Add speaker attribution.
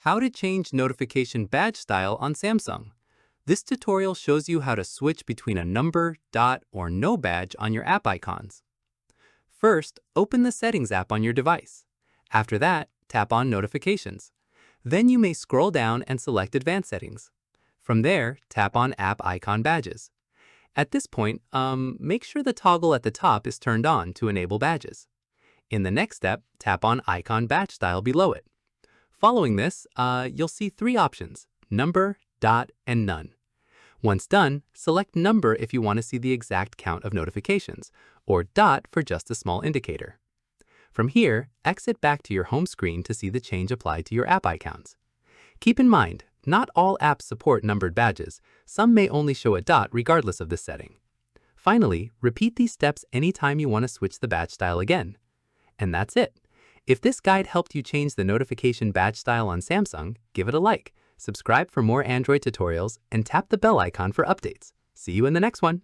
Speaker 1: How to change notification badge style on Samsung. This tutorial shows you how to switch between a number, dot, or no badge on your app icons. First, open the Settings app on your device. After that, tap on Notifications. Then you may scroll down and select Advanced Settings. From there, tap on App Icon Badges. At this point, make sure the toggle at the top is turned on to enable badges. In the next step, tap on Icon Badge Style below it. Following this, you'll see three options: number, dot, and none. Once done, select number if you want to see the exact count of notifications, or dot for just a small indicator. From here, exit back to your home screen to see the change applied to your app icons. Keep in mind, not all apps support numbered badges. Some may only show a dot regardless of this setting. Finally, repeat these steps anytime you want to switch the badge style again. And that's it. If this guide helped you change the notification badge style on Samsung, give it a like, subscribe for more Android tutorials, and tap the bell icon for updates. See you in the next one.